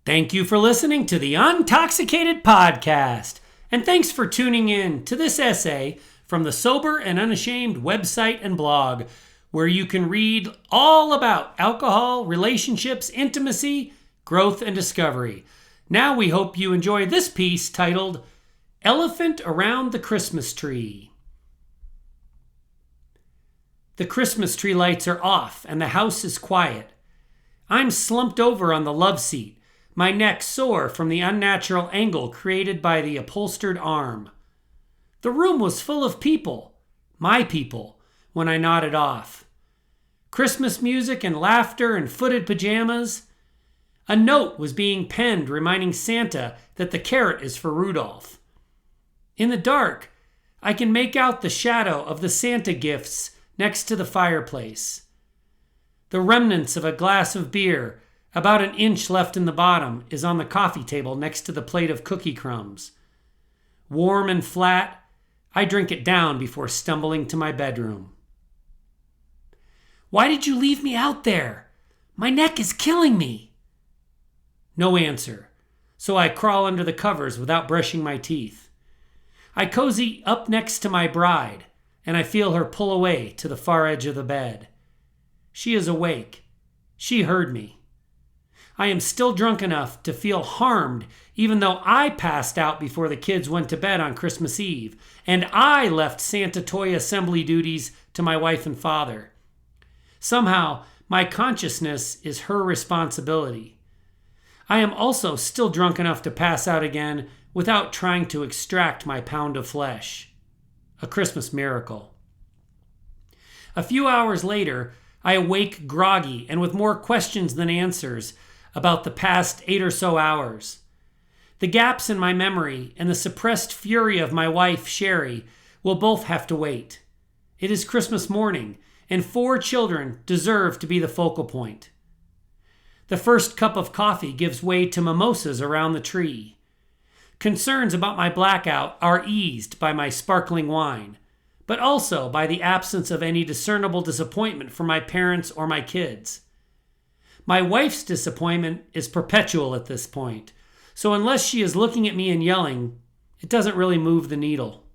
Thank you for listening to the Untoxicated Podcast, and thanks for tuning in to this essay from the Sober and Unashamed website and blog, where you can read all about alcohol, relationships, intimacy, growth, and discovery. Now we hope you enjoy this piece titled Elephant Around the Christmas Tree. The Christmas tree lights are off and the house is quiet. I'm slumped over on the love seat, my neck sore from the unnatural angle created by the upholstered arm. The room was full of people, my people, when I nodded off. Christmas music and laughter and footed pajamas. A note was being penned reminding Santa that the carrot is for Rudolph. In the dark, I can make out the shadow of the Santa gifts next to the fireplace. The remnants of a glass of beer, about an inch left in the bottom, is on the coffee table next to the plate of cookie crumbs. Warm and flat, I drink it down before stumbling to my bedroom. "Why did you leave me out there? My neck is killing me." No answer, so I crawl under the covers without brushing my teeth. I cozy up next to my bride, and I feel her pull away to the far edge of the bed. She is awake. She heard me. I am still drunk enough to feel harmed, even though I passed out before the kids went to bed on Christmas Eve, and I left Santa toy assembly duties to my wife and father. Somehow, my consciousness is her responsibility. I am also still drunk enough to pass out again without trying to extract my pound of flesh. A Christmas miracle. A few hours later, I awake groggy and with more questions than answers about the past 8 or so hours. The gaps in my memory and the suppressed fury of my wife, Sherry, will both have to wait. It is Christmas morning, and 4 children deserve to be the focal point. The first cup of coffee gives way to mimosas around the tree. Concerns about my blackout are eased by my sparkling wine, but also by the absence of any discernible disappointment from my parents or my kids. My wife's disappointment is perpetual at this point, so unless she is looking at me and yelling, it doesn't really move the needle.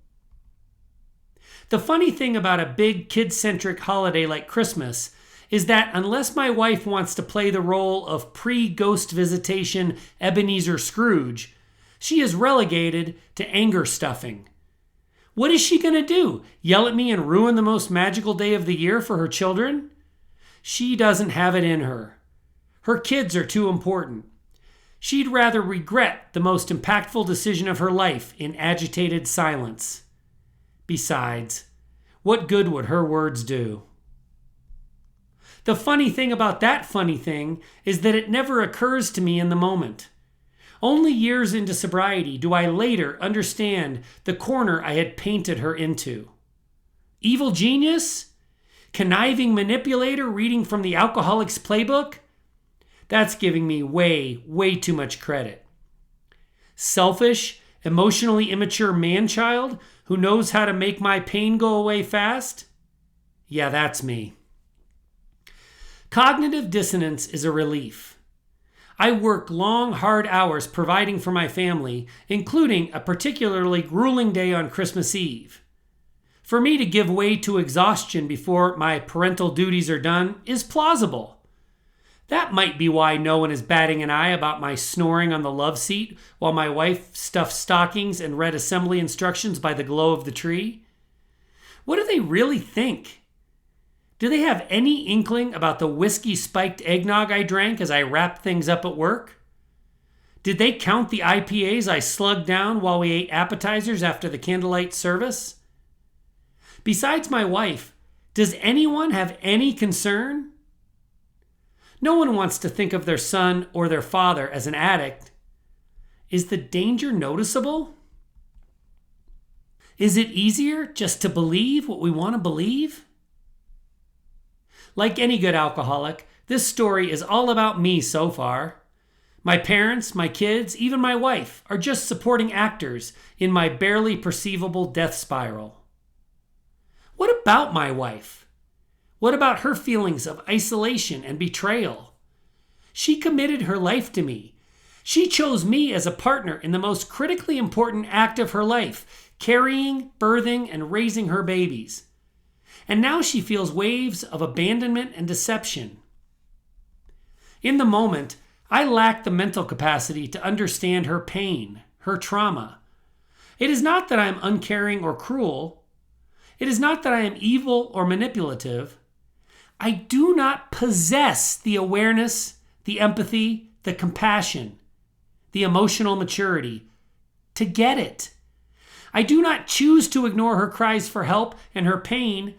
The funny thing about a big kid-centric holiday like Christmas is that unless my wife wants to play the role of pre-ghost visitation Ebenezer Scrooge, she is relegated to anger stuffing. What is she going to do? Yell at me and ruin the most magical day of the year for her children? She doesn't have it in her. Her kids are too important. She'd rather regret the most impactful decision of her life in agitated silence. Besides, what good would her words do? The funny thing about that funny thing is that it never occurs to me in the moment. Only years into sobriety do I later understand the corner I had painted her into. Evil genius? Conniving manipulator reading from the alcoholic's playbook? That's giving me way too much credit. Selfish, emotionally immature man-child who knows how to make my pain go away fast? Yeah, that's me. Cognitive dissonance is a relief. I work long, hard hours providing for my family, including a particularly grueling day on Christmas Eve. For me to give way to exhaustion before my parental duties are done is plausible. That might be why no one is batting an eye about my snoring on the love seat while my wife stuffed stockings and read assembly instructions by the glow of the tree. What do they really think? Do they have any inkling about the whiskey-spiked eggnog I drank as I wrapped things up at work? Did they count the IPAs I slugged down while we ate appetizers after the candlelight service? Besides my wife, does anyone have any concern? No one wants to think of their son or their father as an addict. Is the danger noticeable? Is it easier just to believe what we want to believe? Like any good alcoholic, this story is all about me so far. My parents, my kids, even my wife are just supporting actors in my barely perceivable death spiral. What about my wife? What about her feelings of isolation and betrayal? She committed her life to me. She chose me as a partner in the most critically important act of her life, carrying, birthing, and raising her babies. And now she feels waves of abandonment and deception. In the moment, I lack the mental capacity to understand her pain, her trauma. It is not that I am uncaring or cruel. It is not that I am evil or manipulative. I do not possess the awareness, the empathy, the compassion, the emotional maturity to get it. I do not choose to ignore her cries for help and her pain.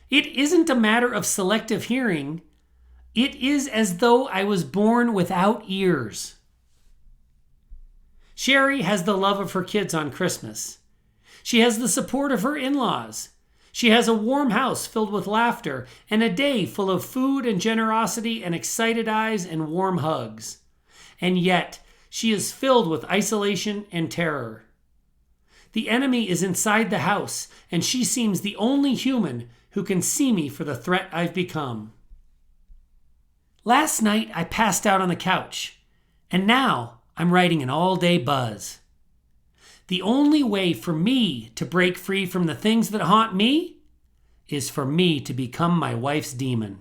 It isn't a matter of selective hearing. It is as though I was born without ears. Sherry has the love of her kids on Christmas. She has the support of her in-laws. She has a warm house filled with laughter and a day full of food and generosity and excited eyes and warm hugs. And yet, she is filled with isolation and terror. The enemy is inside the house, and she seems the only human who can see me for the threat I've become. Last night, I passed out on the couch, and now I'm writing an all-day buzz. The only way for me to break free from the things that haunt me is for me to become my wife's demon.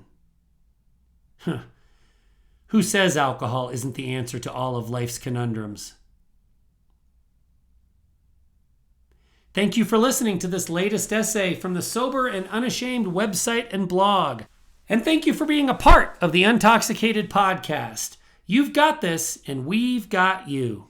Who says alcohol isn't the answer to all of life's conundrums? Thank you for listening to this latest essay from the Sober and Unashamed website and blog. And thank you for being a part of the Untoxicated podcast. You've got this, and we've got you.